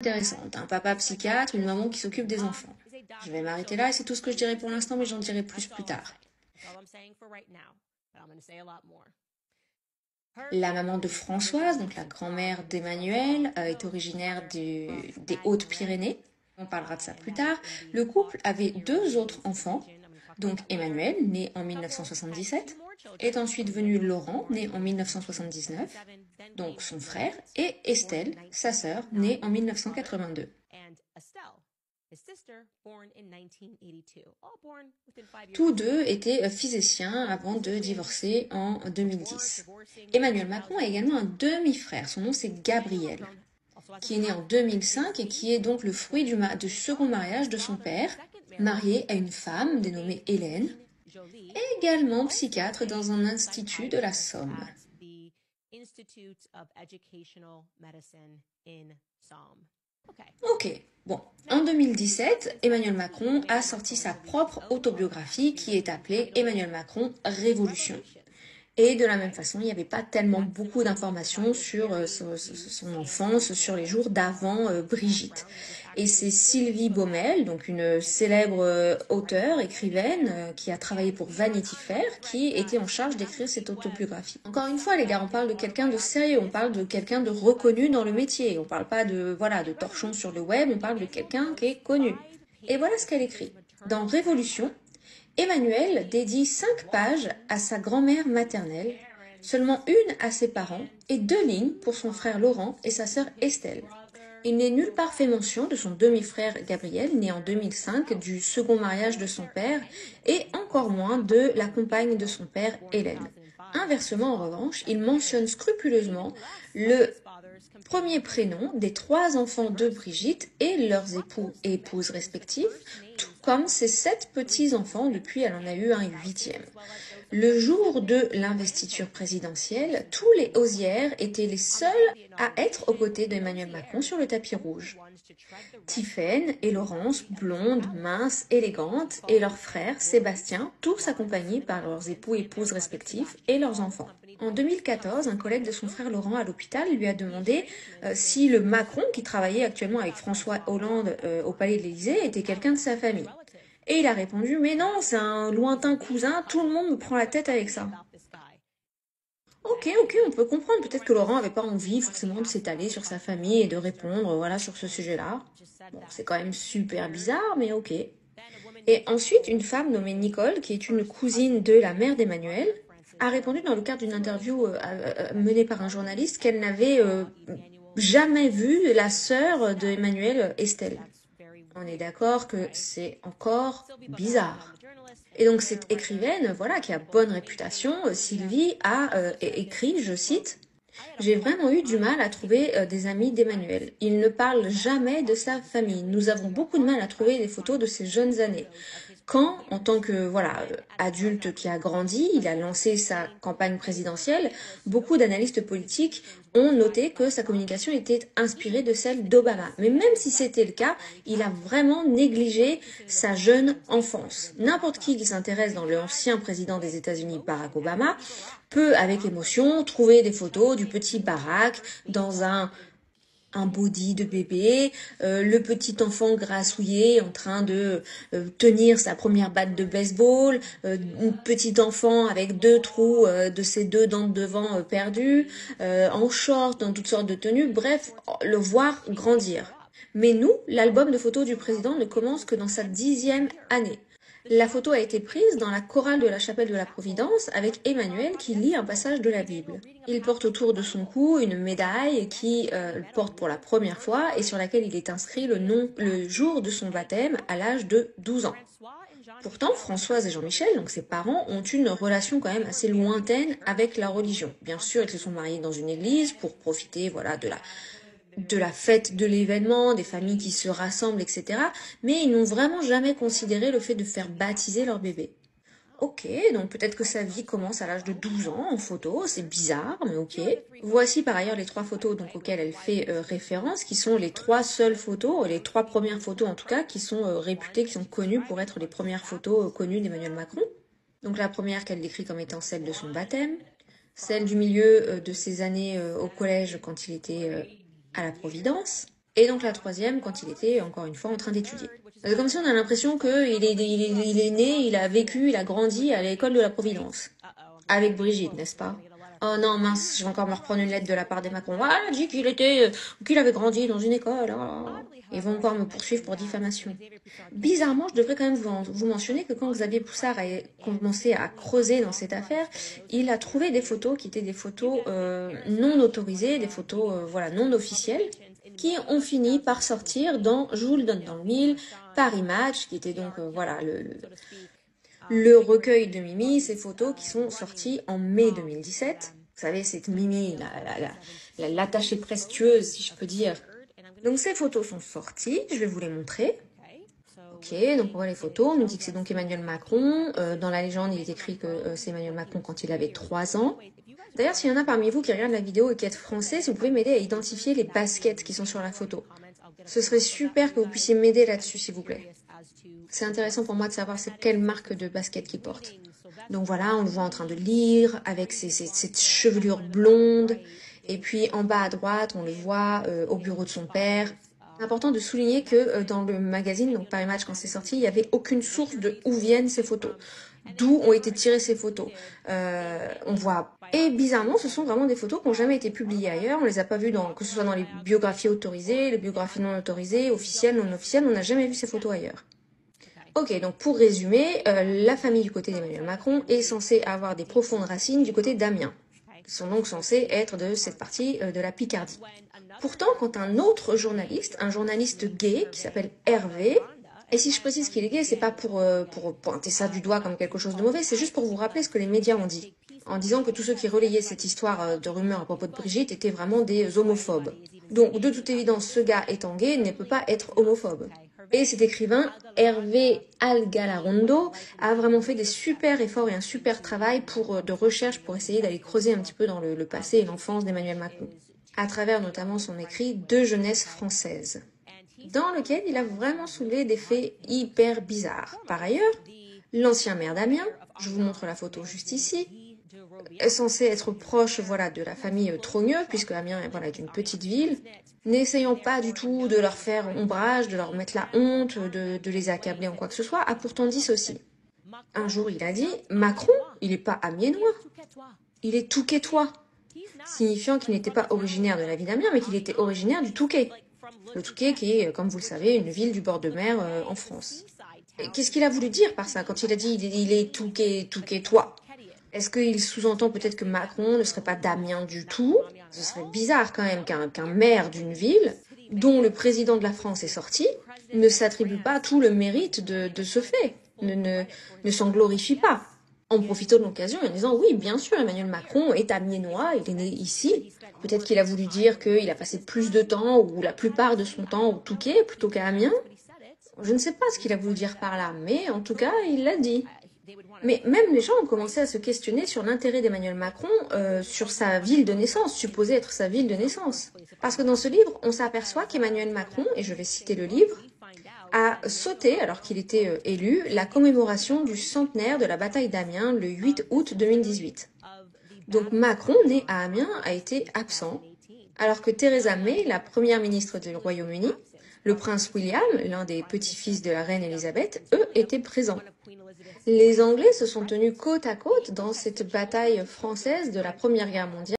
Intéressante, un papa psychiatre, une maman qui s'occupe des enfants. Je vais m'arrêter là et c'est tout ce que je dirai pour l'instant, mais j'en dirai plus tard. La maman de Françoise, donc la grand-mère d'Emmanuel, est originaire des Hautes-Pyrénées. On parlera de ça plus tard. Le couple avait deux autres enfants. Donc Emmanuel, né en 1977, est ensuite venu Laurent, né en 1979, donc son frère, et Estelle, sa sœur, née en 1982. Tous deux étaient physiciens avant de divorcer en 2010. Emmanuel Macron a également un demi-frère, son nom c'est Gabriel, qui est né en 2005 et qui est donc le fruit du second mariage de son père, marié à une femme dénommée Hélène, également psychiatre dans un institut de la Somme. Ok, bon, en 2017, Emmanuel Macron a sorti sa propre autobiographie qui est appelée Emmanuel Macron Révolution. Et de la même façon, il n'y avait pas tellement beaucoup d'informations sur son enfance, sur les jours d'avant Brigitte. Et c'est Sylvie Baumel, donc une célèbre auteure, écrivaine, qui a travaillé pour Vanity Fair, qui était en charge d'écrire cette autobiographie. Encore une fois, les gars, on parle de quelqu'un de sérieux, on parle de quelqu'un de reconnu dans le métier. On parle pas de torchons sur le web, on parle de quelqu'un qui est connu. Et voilà ce qu'elle écrit. Dans Révolution, Emmanuel dédie 5 pages à sa grand-mère maternelle, seulement une à ses parents et 2 lignes pour son frère Laurent et sa sœur Estelle. Il n'est nulle part fait mention de son demi-frère Gabriel, né en 2005, du second mariage de son père, et encore moins de la compagne de son père, Hélène. Inversement, en revanche, il mentionne scrupuleusement le premier prénom des 3 enfants de Brigitte et leurs époux et épouses respectifs, tout comme ses 7 petits-enfants depuis elle en a eu un 8e. Le jour de l'investiture présidentielle, tous les Osières étaient les seuls à être aux côtés d'Emmanuel Macron sur le tapis rouge. Tiphaine et Laurence, blondes, minces, élégantes, et leur frère Sébastien, tous accompagnés par leurs époux et épouses respectifs et leurs enfants. En 2014, un collègue de son frère Laurent à l'hôpital lui a demandé si le Macron, qui travaillait actuellement avec François Hollande au Palais de l'Élysée, était quelqu'un de sa famille. Et il a répondu « Mais non, c'est un lointain cousin, tout le monde me prend la tête avec ça. » Ok, on peut comprendre. Peut-être que Laurent n'avait pas envie forcément de s'étaler sur sa famille et de répondre sur ce sujet-là. Bon, c'est quand même super bizarre, mais ok. Et ensuite, une femme nommée Nicole, qui est une cousine de la mère d'Emmanuel, a répondu dans le cadre d'une interview menée par un journaliste qu'elle n'avait jamais vu la sœur d'Emmanuel, Estelle. On est d'accord que c'est encore bizarre. Et donc cette écrivaine, qui a bonne réputation, Sylvie, a écrit, je cite, « J'ai vraiment eu du mal à trouver des amis d'Emmanuel. Il ne parle jamais de sa famille. Nous avons beaucoup de mal à trouver des photos de ses jeunes années. Quand, en tant que adulte qui a grandi, il a lancé sa campagne présidentielle, beaucoup d'analystes politiques ont noté que sa communication était inspirée de celle d'Obama. Mais même si c'était le cas, il a vraiment négligé sa jeune enfance. N'importe qui s'intéresse dans l'ancien président des États-Unis, Barack Obama, peut, avec émotion, trouver des photos du petit Barack dans un body de bébé, le petit enfant grassouillé en train de tenir sa première batte de baseball, un petit enfant avec 2 trous de ses 2 dents de devant perdues, en short, dans toutes sortes de tenues, bref, le voir grandir. Mais nous, l'album de photos du président ne commence que dans sa 10e année. La photo a été prise dans la chorale de la chapelle de la Providence avec Emmanuel qui lit un passage de la Bible. Il porte autour de son cou une médaille qui porte pour la première fois et sur laquelle il est inscrit le jour de son baptême à l'âge de 12 ans. Pourtant, Françoise et Jean-Michel, donc ses parents, ont une relation quand même assez lointaine avec la religion. Bien sûr, ils se sont mariés dans une église pour profiter de la fête de l'événement, des familles qui se rassemblent, etc. Mais ils n'ont vraiment jamais considéré le fait de faire baptiser leur bébé. Ok, donc peut-être que sa vie commence à l'âge de 12 ans en photo, c'est bizarre, mais ok. Voici par ailleurs les 3 photos auxquelles elle fait référence, qui sont les 3 seules photos, les 3 premières photos en tout cas, qui sont réputées, qui sont connues pour être les premières photos connues d'Emmanuel Macron. Donc la première qu'elle décrit comme étant celle de son baptême, celle du milieu de ses années au collège quand il était à la Providence, Et donc la troisième, quand il était, encore une fois, en train d'étudier. C'est comme si on a l'impression qu'il est né, il a vécu, il a grandi à l'école de la Providence. Avec Brigitte, n'est-ce pas? Oh non, mince, je vais encore me reprendre une lettre de la part des Macron. Ah, elle a dit qu'il avait grandi dans une école. Oh. Ils vont encore me poursuivre pour diffamation. Bizarrement, je devrais quand même vous mentionner que quand Xavier Poussard a commencé à creuser dans cette affaire, il a trouvé des photos qui étaient des photos non autorisées, des photos voilà, non officielles, qui ont fini par sortir dans Je vous le donne dans le mille, Paris Match, qui était donc voilà le recueil de Mimi, ces photos qui sont sorties en mai 2017. Vous savez, cette Mimi, l'attachée presse tueuse, si je peux dire. Donc ces photos sont sorties, je vais vous les montrer. Ok, donc on voit les photos, on nous dit que c'est donc Emmanuel Macron. Dans la légende, il est écrit que c'est Emmanuel Macron quand il avait 3 ans. D'ailleurs, s'il y en a parmi vous qui regardent la vidéo et qui êtes français, si vous pouvez m'aider à identifier les baskets qui sont sur la photo. Ce serait super que vous puissiez m'aider là-dessus, s'il vous plaît. C'est intéressant pour moi de savoir c'est quelle marque de basket qu'il porte. Donc voilà, on le voit en train de lire, avec cette chevelure blonde. Et puis en bas à droite, on le voit au bureau de son père. C'est important de souligner que dans le magazine, donc Paris Match, quand c'est sorti, il n'y avait aucune source de où viennent ces photos. D'où ont été tirées ces photos. On voit. Et bizarrement, ce sont vraiment des photos qui n'ont jamais été publiées ailleurs. On les a pas vues que ce soit dans les biographies autorisées, les biographies non autorisées, officielles, non officielles. On n'a jamais vu ces photos ailleurs. Ok, donc pour résumer, la famille du côté d'Emmanuel Macron est censée avoir des profondes racines du côté d'Amiens. Ils sont donc censés être de cette partie de la Picardie. Pourtant, quand un autre journaliste, un journaliste gay qui s'appelle Hervé, et si je précise qu'il est gay, c'est pas pour pointer ça du doigt comme quelque chose de mauvais, c'est juste pour vous rappeler ce que les médias ont dit, en disant que tous ceux qui relayaient cette histoire de rumeur à propos de Brigitte étaient vraiment des homophobes. Donc, de toute évidence, ce gars étant gay ne peut pas être homophobe. Et cet écrivain, Hervé Algalarondo, a vraiment fait des super efforts et un super travail de recherche pour essayer d'aller creuser un petit peu dans le passé et l'enfance d'Emmanuel Macron, à travers notamment son écrit De jeunesse française, dans lequel il a vraiment soulevé des faits hyper bizarres. Par ailleurs, l'ancien maire d'Amiens, je vous montre la photo juste ici, est censé être proche voilà, de la famille Trogneux, puisque Amiens est une petite ville, n'essayant pas du tout de leur faire ombrage, de leur mettre la honte, de les accabler en quoi que ce soit, a pourtant dit ceci. Un jour, il a dit « Macron, il n'est pas amiénois, il est touquetois », signifiant qu'il n'était pas originaire de la ville d'Amiens, mais qu'il était originaire du Touquet. Le Touquet qui est, comme vous le savez, une ville du bord de mer en France. Qu'est-ce qu'il a voulu dire par ça quand il a dit « il est touquetois » Est-ce qu'il sous-entend peut-être que Macron ne serait pas d'Amiens du tout? Ce serait bizarre quand même qu'un maire d'une ville, dont le président de la France est sorti, ne s'attribue pas tout le mérite de ce fait, ne s'en glorifie pas, en profitant de l'occasion et en disant « Oui, bien sûr, Emmanuel Macron est amiénois, il est né ici. » Peut-être qu'il a voulu dire qu'il a passé plus de temps, ou la plupart de son temps, au Touquet plutôt qu'à Amiens. Je ne sais pas ce qu'il a voulu dire par là, mais en tout cas, il l'a dit. Mais même les gens ont commencé à se questionner sur l'intérêt d'Emmanuel Macron sur sa ville de naissance, supposée être sa ville de naissance. Parce que dans ce livre, on s'aperçoit qu'Emmanuel Macron, et je vais citer le livre, a sauté, alors qu'il était élu, la commémoration du centenaire de la bataille d'Amiens le 8 août 2018. Donc Macron, né à Amiens, a été absent, alors que Theresa May, la première ministre du Royaume-Uni, le prince William, l'un des petits-fils de la reine Elisabeth, eux étaient présents. Les Anglais se sont tenus côte à côte dans cette bataille française de la Première Guerre mondiale.